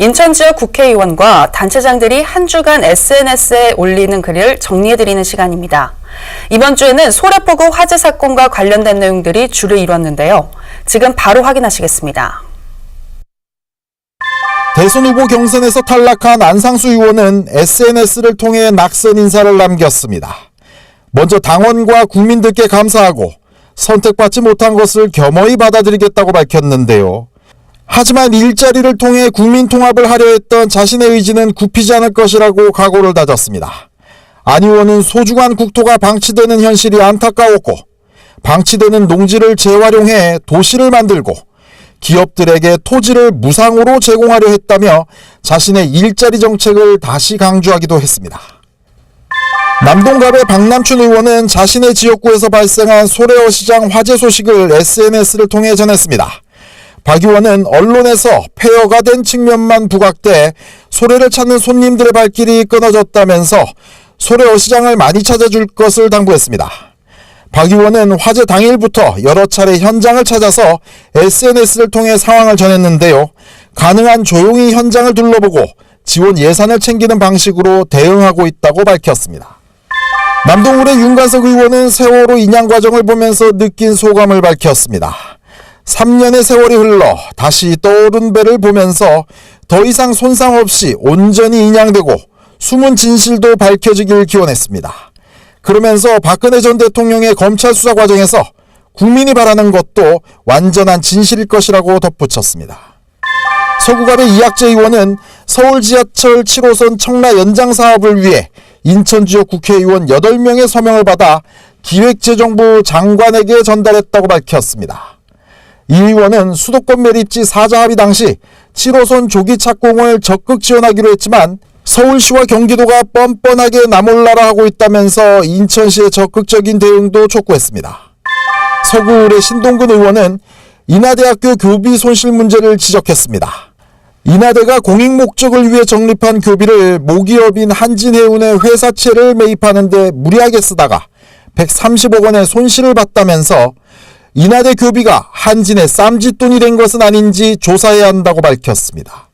인천 지역 국회의원과 단체장들이 한 주간 SNS에 올리는 글을 정리해드리는 시간입니다. 이번 주에는 소래포구 화재 사건과 관련된 내용들이 주를 이뤘는데요. 지금 바로 확인하시겠습니다. 대선 후보 경선에서 탈락한 안상수 의원은 SNS를 통해 낙선 인사를 남겼습니다. 먼저 당원과 국민들께 감사하고 선택받지 못한 것을 겸허히 받아들이겠다고 밝혔는데요. 하지만 일자리를 통해 국민 통합을 하려 했던 자신의 의지는 굽히지 않을 것이라고 각오를 다졌습니다. 안 의원은 소중한 국토가 방치되는 현실이 안타까웠고 방치되는 농지를 재활용해 도시를 만들고 기업들에게 토지를 무상으로 제공하려 했다며 자신의 일자리 정책을 다시 강조하기도 했습니다. 남동갑의 박남춘 의원은 자신의 지역구에서 발생한 소래어시장 화재 소식을 SNS를 통해 전했습니다. 박 의원은 언론에서 폐허가 된 측면만 부각돼 소래를 찾는 손님들의 발길이 끊어졌다면서 소래어시장을 많이 찾아줄 것을 당부했습니다. 박 의원은 화재 당일부터 여러 차례 현장을 찾아서 SNS를 통해 상황을 전했는데요. 가능한 조용히 현장을 둘러보고 지원 예산을 챙기는 방식으로 대응하고 있다고 밝혔습니다. 남동울의 윤관석 의원은 세월호 인양 과정을 보면서 느낀 소감을 밝혔습니다. 3년의 세월이 흘러 다시 떠오른 배를 보면서 더 이상 손상 없이 온전히 인양되고 숨은 진실도 밝혀지길 기원했습니다. 그러면서 박근혜 전 대통령의 검찰 수사 과정에서 국민이 바라는 것도 완전한 진실일 것이라고 덧붙였습니다. 서구갑의 이학재 의원은 서울 지하철 7호선 청라 연장 사업을 위해 인천 지역 국회의원 8명의 서명을 받아 기획재정부 장관에게 전달했다고 밝혔습니다. 이 의원은 수도권 매립지 4자 합의 당시 7호선 조기 착공을 적극 지원하기로 했지만 서울시와 경기도가 뻔뻔하게 나몰라라 하고 있다면서 인천시의 적극적인 대응도 촉구했습니다. 서구울의 신동근 의원은 인하대학교 교비 손실 문제를 지적했습니다. 인하대가 공익 목적을 위해 적립한 교비를 모기업인 한진해운의 회사채를 매입하는 데 무리하게 쓰다가 130억 원의 손실을 봤다면서 인하대 교비가 한진의 쌈짓돈이 된 것은 아닌지 조사해야 한다고 밝혔습니다.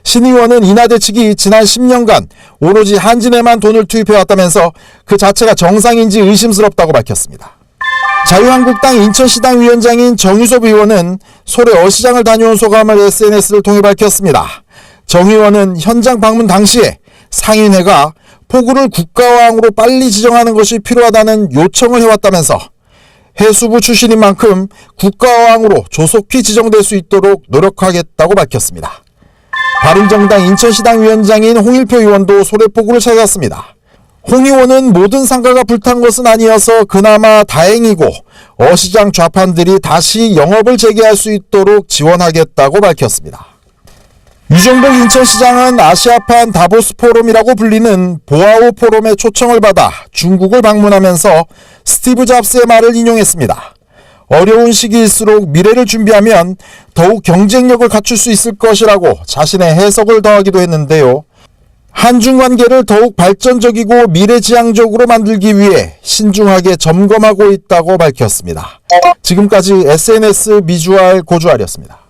신 의원은 인하대 측이 지난 10년간 오로지 한진에만 돈을 투입해왔다면서 그 자체가 정상인지 의심스럽다고 밝혔습니다. 자유한국당 인천시당 위원장인 정유섭 의원은 소래어시장을 다녀온 소감을 SNS를 통해 밝혔습니다. 정 의원은 현장 방문 당시에 상인회가 포구를 국가어항으로 빨리 지정하는 것이 필요하다는 요청을 해왔다면서 해수부 출신인 만큼 국가어항으로 조속히 지정될 수 있도록 노력하겠다고 밝혔습니다. 바른정당 인천시당 위원장인 홍일표 의원도 소래포구를 찾았습니다. 홍 의원은 모든 상가가 불탄 것은 아니어서 그나마 다행이고 어시장 좌판들이 다시 영업을 재개할 수 있도록 지원하겠다고 밝혔습니다. 유정복 인천시장은 아시아판 다보스 포럼이라고 불리는 보아오 포럼의 초청을 받아 중국을 방문하면서 스티브 잡스의 말을 인용했습니다. 어려운 시기일수록 미래를 준비하면 더욱 경쟁력을 갖출 수 있을 것이라고 자신의 해석을 더하기도 했는데요. 한중 관계를 더욱 발전적이고 미래지향적으로 만들기 위해 신중하게 점검하고 있다고 밝혔습니다. 지금까지 SNS 미주알 고주알이었습니다.